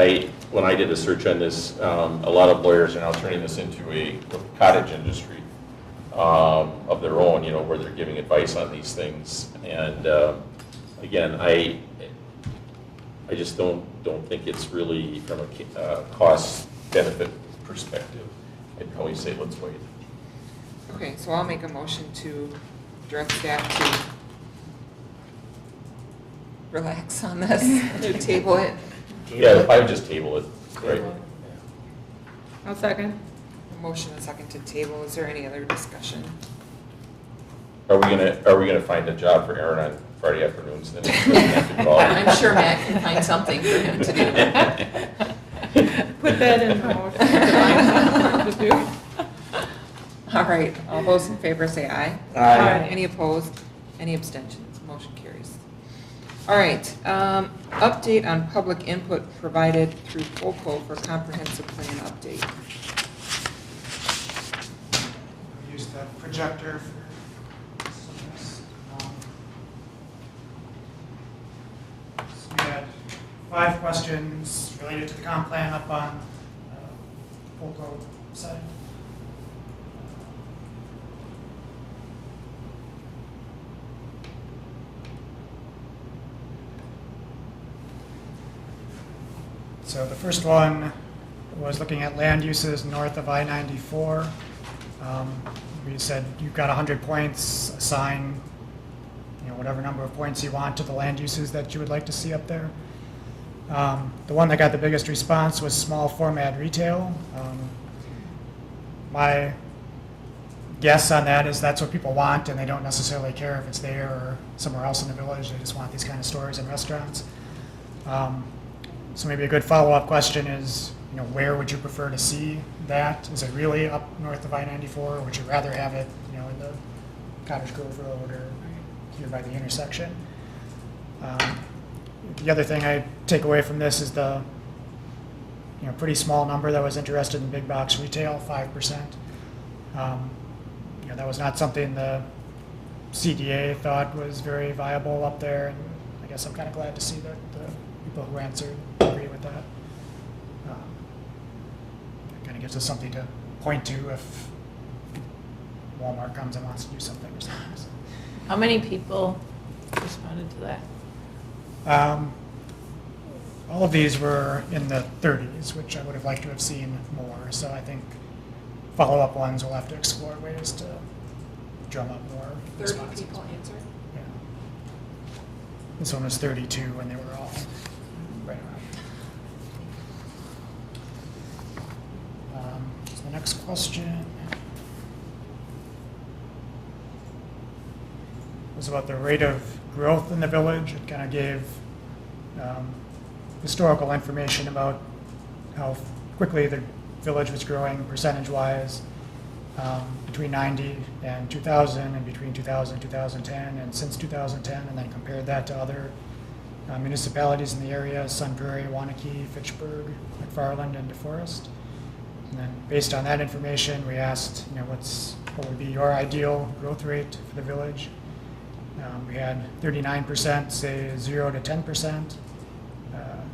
[SPEAKER 9] when I did a search on this, a lot of lawyers are now turning this into a cottage industry of their own, you know, where they're giving advice on these things. And again, I just don't think it's really from a cost benefit perspective. I'd probably say let's wait.
[SPEAKER 4] Okay, so I'll make a motion to direct staff to relax on this, to table it.
[SPEAKER 9] Yeah, I would just table it, right?
[SPEAKER 2] I'll second.
[SPEAKER 4] A motion and a second to table. Is there any other discussion?
[SPEAKER 9] Are we gonna find a job for Aaron on Friday afternoons then? He doesn't have to call?
[SPEAKER 4] I'm sure Matt can find something for him to do.
[SPEAKER 2] Put that in the motion. To do.
[SPEAKER 4] All right, all those in favor say aye.
[SPEAKER 2] Aye.
[SPEAKER 4] Any opposed? Any abstentions? Motion carries. All right, update on public input provided through POCO for comprehensive plan update.
[SPEAKER 7] Use the projector for some of this. So we had 5 questions related to the comp plan up on Polko site. So the first one was looking at land uses north of I-94. We said you've got 100 points, assign, you know, whatever number of points you want to the land uses that you would like to see up there. The one that got the biggest response was small format retail. My guess on that is that's what people want, and they don't necessarily care if it's there or somewhere else in the village. They just want these kind of stores and restaurants. So maybe a good follow-up question is, you know, where would you prefer to see that? Is it really up north of I-94, or would you rather have it, you know, in the Cottage Grove Road or here by the intersection? The other thing I take away from this is the, you know, pretty small number that was interested in big box retail, 5%. You know, that was not something the CDA thought was very viable up there, and I guess I'm kind of glad to see that the people who answered agree with that. It kind of gives us something to point to if Walmart comes and wants to do something or something. So,
[SPEAKER 2] How many people responded to that?
[SPEAKER 7] all of these were in the 30s, which I would have liked to have seen more. So I think follow-up ones will have to explore ways to drum up more
[SPEAKER 4] 30
[SPEAKER 7] responses.
[SPEAKER 4] people answered?
[SPEAKER 7] Yeah. This one was 32, and they were all right around. So the next question was about the rate of growth in the village. It kind of gave historical information about how quickly the village was growing percentage-wise between 90 and 2000, and between 2000 and 2010, and since 2010, and then compared that to other municipalities in the area: Sun Prairie, Wanakee, Fitchburg, McFarland, and DeForest. And then based on that information, we asked, you know, what would be your ideal growth rate for the village? We had 39% say 0 to 10%,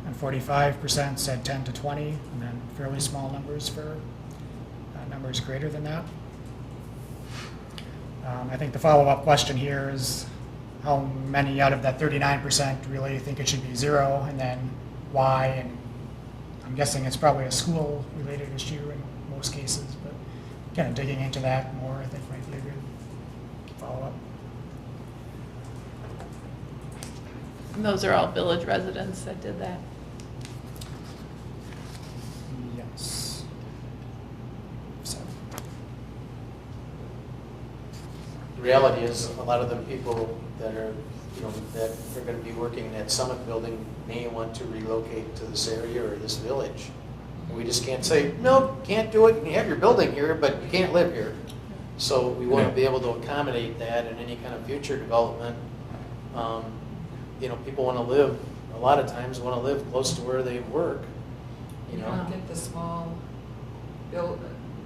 [SPEAKER 7] and 45% said 10 to 20, and then fairly small numbers for numbers greater than that. I think the follow-up question here is how many out of that 39% really think it should be 0, and then why? And I'm guessing it's probably a school-related issue in most cases, but kind of digging into that more, I think, might be a good follow-up.
[SPEAKER 2] And those are all village residents that did that.
[SPEAKER 7] Yes. So,
[SPEAKER 3] The reality is, a lot of the people that are, that are going to be working in that Summit building may want to relocate to this area or this village. And we just can't say, no, can't do it, you can have your building here, but you can't live here. So we want to be able to accommodate that in any kind of future development. People want to live, a lot of times want to live close to where they work,
[SPEAKER 4] You don't get the small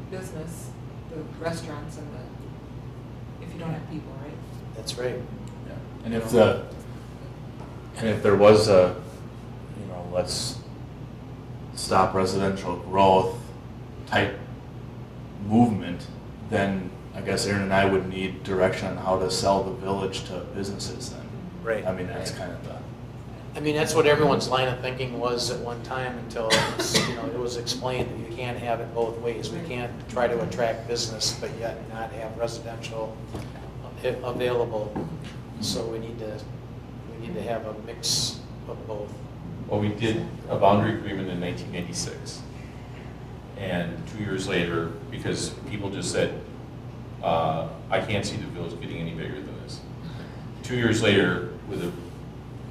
[SPEAKER 4] business, the restaurants and if you don't have people, right?
[SPEAKER 3] That's right.
[SPEAKER 10] Yeah. And if there was a, let's stop residential growth type movement, then I guess Aaron and I would need direction on how to sell the village to businesses then.
[SPEAKER 3] Right.
[SPEAKER 10] I mean, that's kind of the.
[SPEAKER 3] That's what everyone's line of thinking was at one time until it was explained that you can't have it both ways. We can't try to attract business but yet not have residential available. So we need to have a mix of both.
[SPEAKER 9] Well, we did a boundary agreement in 1996. And 2 years later, because people just said, I can't see the village getting any bigger than this. 2 years later,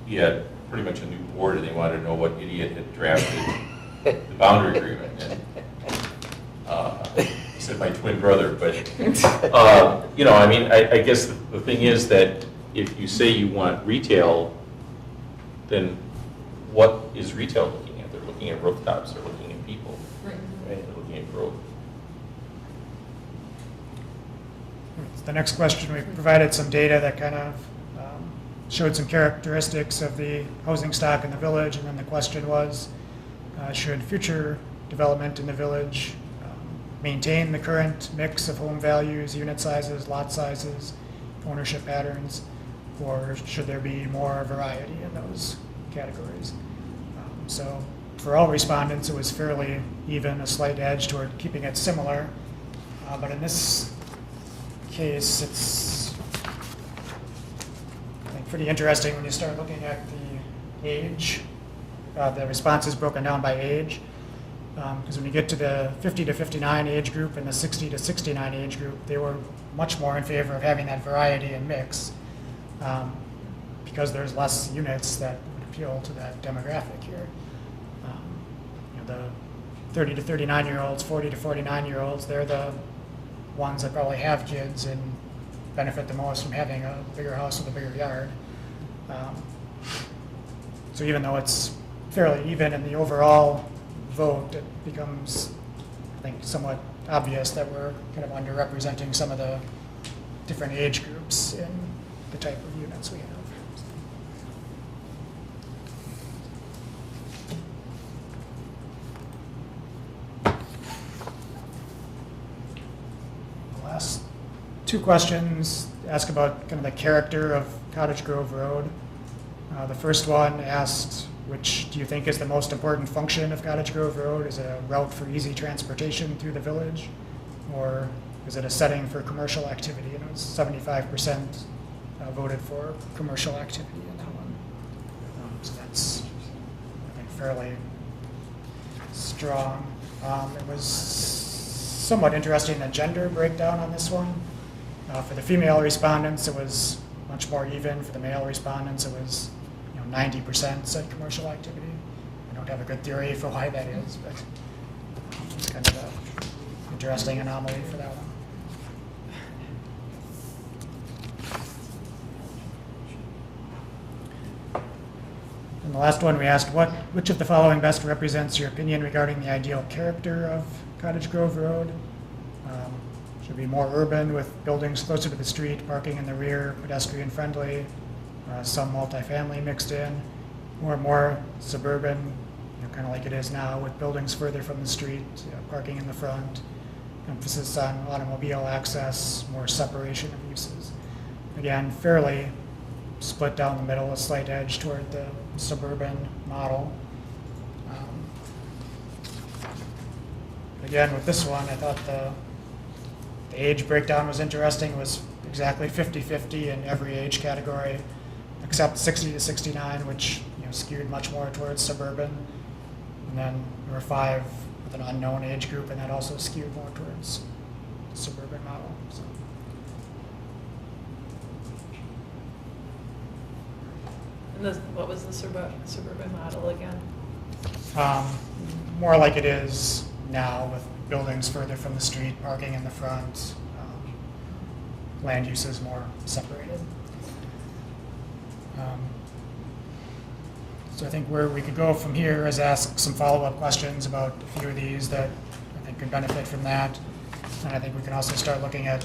[SPEAKER 9] he had pretty much a new board, and they wanted to know what idiot had drafted the boundary agreement. And he said my twin brother, but I guess the thing is that if you say you want retail, then what is retail looking at? They're looking at rooftops, they're looking at people,
[SPEAKER 4] Right.
[SPEAKER 9] they're looking at growth.
[SPEAKER 7] The next question, we provided some data that kind of showed some characteristics of the housing stock in the village, and then the question was, should future development in the village maintain the current mix of home values, unit sizes, lot sizes, ownership patterns, or should there be more variety in those categories? So for all respondents, it was fairly even, a slight edge toward keeping it similar, but in this case, it's pretty interesting when you start looking at the age. The response is broken down by age, because when you get to the 50 to 59 age group and the 60 to 69 age group, they were much more in favor of having that variety and mix, because there's less units that would appeal to that demographic here. The 30 to 39-year-olds, 40 to 49-year-olds, they're the ones that probably have kids and benefit the most from having a bigger house with a bigger yard. So even though it's fairly even in the overall vote, it becomes, I think, somewhat obvious that we're kind of underrepresenting some of the different age groups in the type of units we have. The last two questions ask about kind of the character of Cottage Grove Road. The first one asked, which do you think is the most important function of Cottage Grove Road? Is it a route for easy transportation through the village, or is it a setting for commercial activity? And it was 75% voted for commercial activity in that one. So that's, I think, fairly strong. It was somewhat interesting, the gender breakdown on this one. For the female respondents, it was much more even. For the male respondents, it was 90% said commercial activity. I don't have a good theory for why that is, but it's kind of an interesting anomaly for that one. And the last one we asked, which of the following best represents your opinion regarding the ideal character of Cottage Grove Road? Should be more urban with buildings closer to the street, parking in the rear, pedestrian friendly, some multifamily mixed in, or more suburban, kind of like it is now with buildings further from the street, parking in the front, emphasis on automobile access, more separation of uses. Again, fairly split down the middle, a slight edge toward the suburban model. Again, with this one, I thought the age breakdown was interesting. It was exactly 50-50 in every age category, except 60 to 69, which skewed much more towards suburban. And then there were 5 with an unknown age group, and that also skewed more towards the suburban model. So.
[SPEAKER 2] What was the suburban model again?
[SPEAKER 7] More like it is now with buildings further from the street, parking in the front, land use is more separated. So I think where we could go from here is ask some follow-up questions about a few of these that I think could benefit from that. And I think we can also start looking at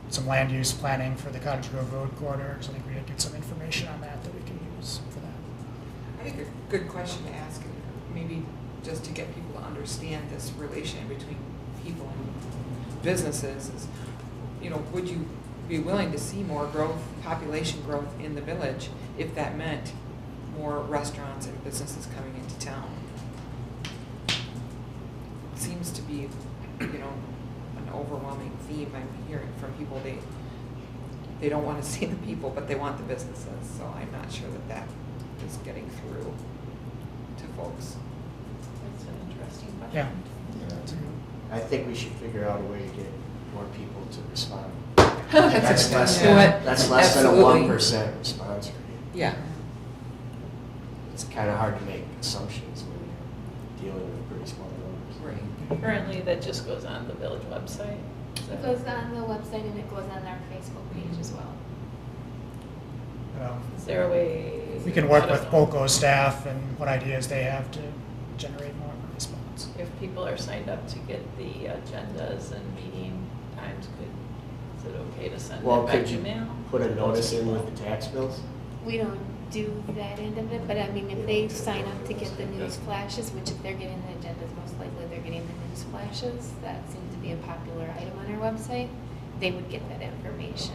[SPEAKER 7] some land use planning for the Cottage Grove Road corridor. So I think we could get some information on that that we can use for that.
[SPEAKER 4] I think a good question to ask, maybe just to get people to understand this relation between people and businesses is, would you be willing to see more growth, population growth in the village if that meant more restaurants and businesses coming into town? It seems to be, an overwhelming theme I'm hearing from people. They don't want to see the people, but they want the businesses. So I'm not sure that is getting through to folks.
[SPEAKER 2] That's an interesting question.
[SPEAKER 7] Yeah.
[SPEAKER 11] I think we should figure out a way to get more people to respond.
[SPEAKER 4] That's
[SPEAKER 11] less
[SPEAKER 4] a-
[SPEAKER 11] than, that's less than a
[SPEAKER 4] Absolutely.
[SPEAKER 11] 1% response rate.
[SPEAKER 4] Yeah.
[SPEAKER 11] It's kind of hard to make assumptions when you're dealing with pretty small numbers.
[SPEAKER 4] Right.
[SPEAKER 2] Currently, that just goes on the village website. Is
[SPEAKER 1] It
[SPEAKER 2] that-
[SPEAKER 1] goes on the website and it goes on our Facebook page as well.
[SPEAKER 2] Is there a way?
[SPEAKER 7] We can work
[SPEAKER 2] I don't
[SPEAKER 7] with
[SPEAKER 2] know.
[SPEAKER 7] POCO staff and what ideas they have to generate more response.
[SPEAKER 2] If people are signed up to get the agendas and meeting times, is it okay to send
[SPEAKER 11] Well,
[SPEAKER 2] it by
[SPEAKER 11] could you
[SPEAKER 2] email?
[SPEAKER 11] put a notice in with the tax bills?
[SPEAKER 1] We don't do that end of it, but I mean, if they sign up to get the news flashes, which if they're getting the agendas, most likely they're getting the news flashes, that seems to be a popular item on our website, they would get that information.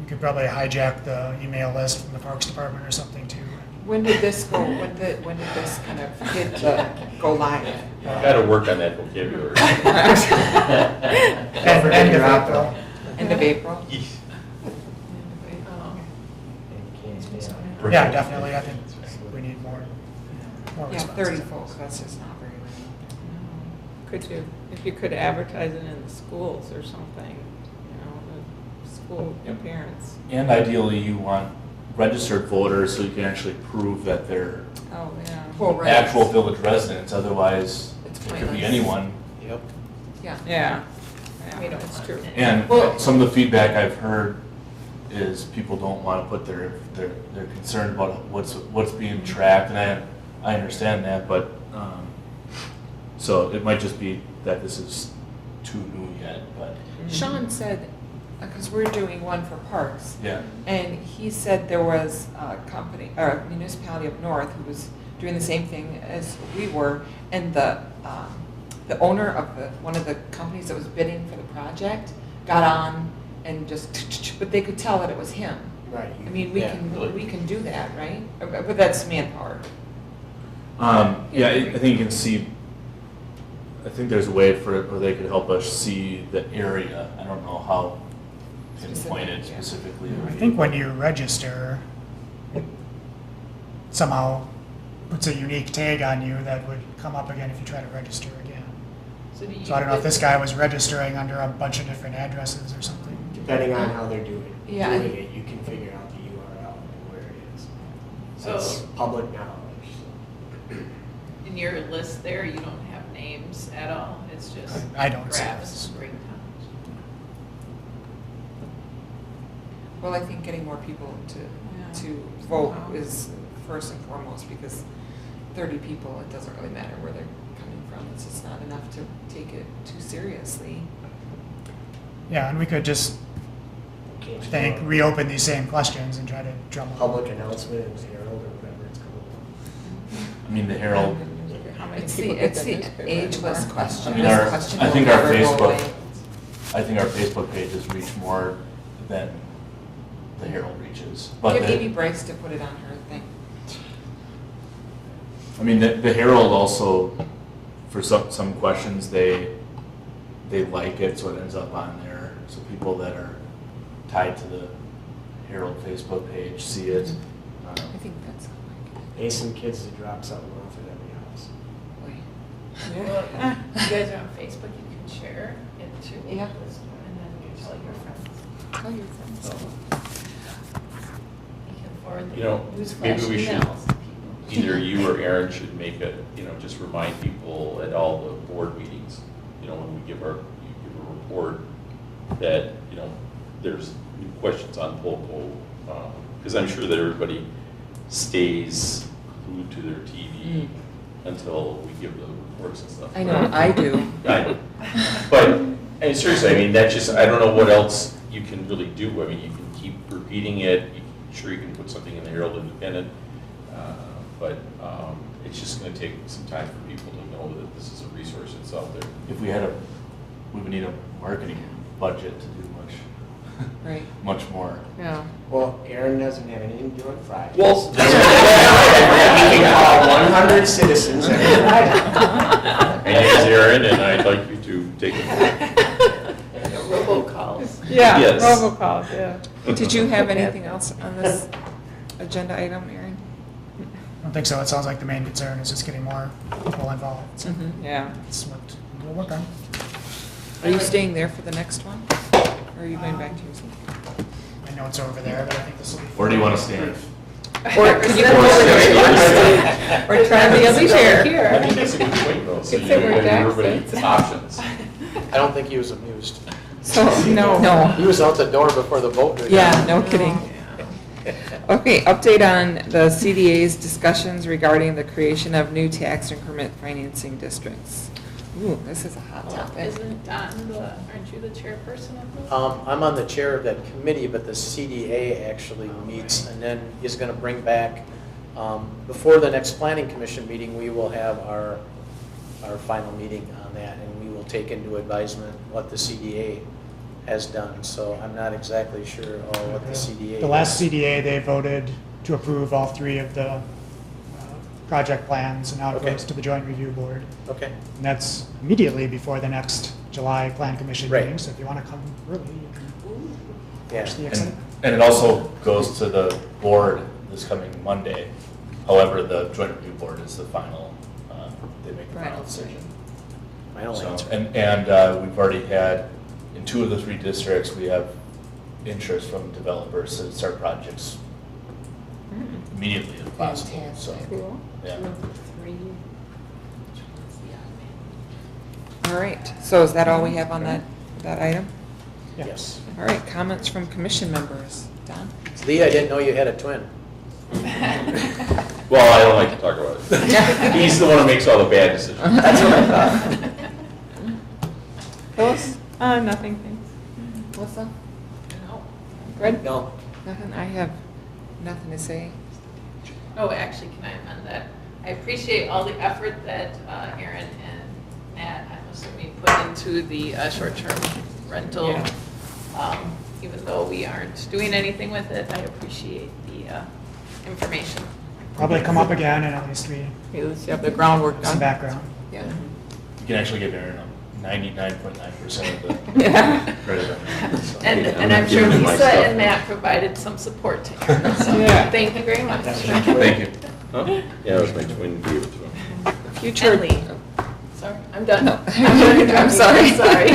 [SPEAKER 7] You could probably hijack the email list from the Parks Department or something too.
[SPEAKER 4] When did this go? When did this kind of go live?
[SPEAKER 9] Gotta work on that vocabulary.
[SPEAKER 7] End of April.
[SPEAKER 4] End of April.
[SPEAKER 2] Oh.
[SPEAKER 7] Yeah, definitely. I think we need more
[SPEAKER 4] Yeah,
[SPEAKER 7] response.
[SPEAKER 4] 30 folks. That's just not very many.
[SPEAKER 2] Could you, if you could advertise it in the schools or something, the school appearance.
[SPEAKER 10] And ideally, you want registered voters so you can actually prove that they're
[SPEAKER 2] Oh, yeah.
[SPEAKER 4] Well, right.
[SPEAKER 10] actual village residents, otherwise
[SPEAKER 4] It's
[SPEAKER 10] it could be
[SPEAKER 4] pointless.
[SPEAKER 10] anyone.
[SPEAKER 3] Yep.
[SPEAKER 4] Yeah.
[SPEAKER 2] Yeah.
[SPEAKER 4] We don't
[SPEAKER 2] That's
[SPEAKER 4] want
[SPEAKER 2] true.
[SPEAKER 4] it.
[SPEAKER 10] And
[SPEAKER 4] Well-
[SPEAKER 10] some of the feedback I've heard is people don't want to put they're concerned about what's being tracked, and I understand that, but, so it might just be that this is too new yet, but,
[SPEAKER 4] Sean said, because we're doing one for parks,
[SPEAKER 10] yeah.
[SPEAKER 4] and he said there was a company, or a municipality up north who was doing the same thing as we were, and the owner of one of the companies that was bidding for the project got on and just, but they could tell that it was him.
[SPEAKER 11] Right.
[SPEAKER 4] I mean, we
[SPEAKER 11] Yeah.
[SPEAKER 4] can do that, right? But that's manpower.
[SPEAKER 10] Yeah, I think you can see, I think there's a way for it where they could help us see the area. I don't know how pinpointed
[SPEAKER 4] Specific, yeah.
[SPEAKER 10] specifically.
[SPEAKER 7] I think when you register, it somehow puts a unique tag on you that would come up again if you try to register again.
[SPEAKER 2] So do you?
[SPEAKER 7] So I don't know if this guy was registering under a bunch of different addresses or something.
[SPEAKER 11] Depending on how they're doing
[SPEAKER 4] Yeah.
[SPEAKER 11] it, you can figure out the URL and where it is. So it's
[SPEAKER 2] Oh.
[SPEAKER 11] public knowledge. So.
[SPEAKER 2] In your list there, you don't have names at all, it's just
[SPEAKER 7] I don't see
[SPEAKER 2] graphs
[SPEAKER 7] this.
[SPEAKER 2] and breakdowns.
[SPEAKER 4] Well, I think getting more people to vote is first and foremost, because 30 people, it doesn't really matter where they're coming from. It's just not enough to take it too seriously.
[SPEAKER 7] Yeah, and we could just,
[SPEAKER 11] Okay,
[SPEAKER 7] I
[SPEAKER 11] so
[SPEAKER 7] think, reopen these same questions and try to drum them up.
[SPEAKER 11] Public announcement in the Herald or whatever it's called.
[SPEAKER 10] I mean, the Herald,
[SPEAKER 2] How many
[SPEAKER 4] It's
[SPEAKER 2] people
[SPEAKER 4] the,
[SPEAKER 2] get
[SPEAKER 4] it's
[SPEAKER 2] the
[SPEAKER 4] the
[SPEAKER 2] newspaper
[SPEAKER 4] ageless
[SPEAKER 2] anymore?
[SPEAKER 4] question.
[SPEAKER 10] I mean,
[SPEAKER 4] This
[SPEAKER 10] our-
[SPEAKER 4] question
[SPEAKER 10] I
[SPEAKER 4] will
[SPEAKER 10] think our
[SPEAKER 4] never go
[SPEAKER 10] Facebook-
[SPEAKER 4] away.
[SPEAKER 10] I think our Facebook pages reach more than the Herald reaches. But
[SPEAKER 4] Get
[SPEAKER 10] the-
[SPEAKER 4] Amy Bryce to put it on her thing.
[SPEAKER 10] I mean, the Herald also, for some questions, they like it, so it ends up on there. So people that are tied to the Herald Facebook page see it.
[SPEAKER 4] I think that's
[SPEAKER 11] Hey, some kids that drop something off at every house.
[SPEAKER 2] Well, you guys are on Facebook, you can share it too.
[SPEAKER 4] Yeah.
[SPEAKER 2] And then you tell your friends.
[SPEAKER 4] Tell your friends.
[SPEAKER 1] forward the
[SPEAKER 9] You know,
[SPEAKER 1] newsflash
[SPEAKER 9] maybe we should-
[SPEAKER 1] emails to people.
[SPEAKER 9] Either you or Aaron should make a, just remind people at all the board meetings, when we give you give a report that, there's new questions on POCO. Because I'm sure that everybody stays glued to their TV until we give the reports and stuff.
[SPEAKER 4] I know, I do.
[SPEAKER 9] But, seriously, that's just, I don't know what else you can really do. You can keep repeating it. Sure, you can put something in the Herald Independent. But it's just going to take some time for people to know that this is a resource that's out there.
[SPEAKER 10] If we would need a marketing budget to do
[SPEAKER 4] Right.
[SPEAKER 10] much more.
[SPEAKER 4] Yeah.
[SPEAKER 11] Well, Aaron doesn't have anything to do on Friday.
[SPEAKER 9] Well,
[SPEAKER 11] He can call 100 citizens every Friday.
[SPEAKER 9] my name is Aaron, and I'd like you to take a
[SPEAKER 2] Robocalls.
[SPEAKER 4] Yeah,
[SPEAKER 9] Yes.
[SPEAKER 4] robocalls, yeah. Did you have anything else on this agenda item, Aaron?
[SPEAKER 7] I don't think so. It sounds like the main concern is just getting more people involved. So
[SPEAKER 4] Yeah.
[SPEAKER 7] that's what we'll work on.
[SPEAKER 4] Are you staying there for the next one? Or are you going back to your seat?
[SPEAKER 7] My notes are over there, but I think this will be.
[SPEAKER 10] Where do you want to stand?
[SPEAKER 4] Or can you come over there? Or try the other chair.
[SPEAKER 9] I think that's a good point, though, so
[SPEAKER 2] Could say we're
[SPEAKER 9] everybody
[SPEAKER 2] Jackson.
[SPEAKER 9] options.
[SPEAKER 3] I don't think he was amused.
[SPEAKER 4] So, no.
[SPEAKER 3] He was out the door before the vote.
[SPEAKER 4] Yeah, no kidding. Okay, update on the CDA's discussions regarding the creation of new tax increment financing districts. Ooh, this is a hot topic.
[SPEAKER 2] Isn't Don aren't you the chairperson of this?
[SPEAKER 3] I'm on the chair of that committee, but the CDA actually meets and then is going to bring back, before the next planning commission meeting, we will have our final meeting on that, and we will take into advisement what the CDA has done. So I'm not exactly sure what the CDA.
[SPEAKER 7] The last CDA, they voted to approve all 3 of the project plans, and now it
[SPEAKER 3] Okay.
[SPEAKER 7] goes to the joint review board.
[SPEAKER 3] Okay.
[SPEAKER 7] And that's immediately before the next July plan commission
[SPEAKER 3] Right.
[SPEAKER 7] meeting, so if you want to come early, you can
[SPEAKER 3] Yeah.
[SPEAKER 7] watch the excitement.
[SPEAKER 10] And it also goes to the board this coming Monday. However, the joint review board is the final, they make the final
[SPEAKER 4] Final
[SPEAKER 10] decision.
[SPEAKER 3] Final
[SPEAKER 10] So,
[SPEAKER 3] answer.
[SPEAKER 10] and we've already had, in 2 of the 3 districts, we have interest from developers to start projects immediately if possible, so,
[SPEAKER 4] Cool.
[SPEAKER 10] yeah.
[SPEAKER 4] All right, so is that all we have on that item?
[SPEAKER 3] Yes.
[SPEAKER 4] All right, comments from commission members. Don?
[SPEAKER 3] Lee, I didn't know you had a twin.
[SPEAKER 9] Well, I don't like to talk about it. He's the one who makes all the bad decisions.
[SPEAKER 3] That's what I thought.
[SPEAKER 4] Phyllis?
[SPEAKER 2] Nothing, thanks.
[SPEAKER 4] Melissa?
[SPEAKER 2] No.
[SPEAKER 4] Fred?
[SPEAKER 3] No.
[SPEAKER 4] Nothing, I have nothing to say.
[SPEAKER 2] Oh, actually, can I amend that? I appreciate all the effort that Aaron and Matt, I'm assuming, put into the short-term rental.
[SPEAKER 4] Yeah.
[SPEAKER 2] Even though we aren't doing anything with it, I appreciate the information.
[SPEAKER 7] Probably come up again, and at least we
[SPEAKER 2] At least you have the groundwork
[SPEAKER 7] have some
[SPEAKER 2] done.
[SPEAKER 7] background.
[SPEAKER 4] Yeah.
[SPEAKER 10] You can actually give Aaron 99.9% of the
[SPEAKER 2] Yeah.
[SPEAKER 10] credit on that. so.
[SPEAKER 2] And I'm sure
[SPEAKER 9] giving him my
[SPEAKER 2] Lisa
[SPEAKER 9] stuff.
[SPEAKER 2] and Matt provided some support to Aaron, so
[SPEAKER 4] Yeah.
[SPEAKER 2] thank you very much.
[SPEAKER 10] Thank you.
[SPEAKER 9] Huh? Yeah, it was my twin gave it to him.
[SPEAKER 4] Future.
[SPEAKER 2] And Lee. Sorry, I'm done.
[SPEAKER 4] No.
[SPEAKER 2] I'm
[SPEAKER 4] sorry.
[SPEAKER 2] Sorry.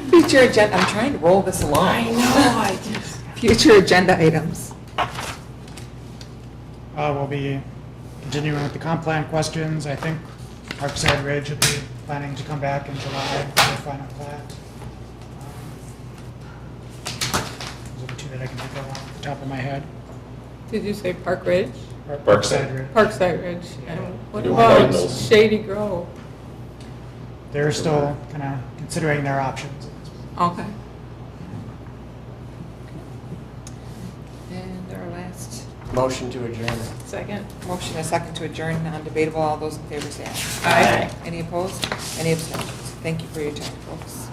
[SPEAKER 4] Future agenda, I'm trying to roll this along.
[SPEAKER 2] I know, I just.
[SPEAKER 4] Future agenda items.
[SPEAKER 7] We'll be continuing with the comp plan questions. I think Parkside Ridge will be planning to come back in July for their final plat. Those are the 2 that I can think of off the top of my head.
[SPEAKER 5] Did you say Park Ridge?
[SPEAKER 9] Parkside.
[SPEAKER 7] Ridge.
[SPEAKER 5] Parkside Ridge. And what
[SPEAKER 9] You
[SPEAKER 5] about
[SPEAKER 9] find those.
[SPEAKER 5] Shady Grove?
[SPEAKER 7] They're still kind of considering their options.
[SPEAKER 5] Okay.
[SPEAKER 4] And our last
[SPEAKER 11] Motion to adjourn.
[SPEAKER 2] Second.
[SPEAKER 4] motion, a second to adjourn, non-debatable. All those in favor say aye.
[SPEAKER 2] Aye.
[SPEAKER 4] Any opposed? Any abstentions? Thank you for your time, folks.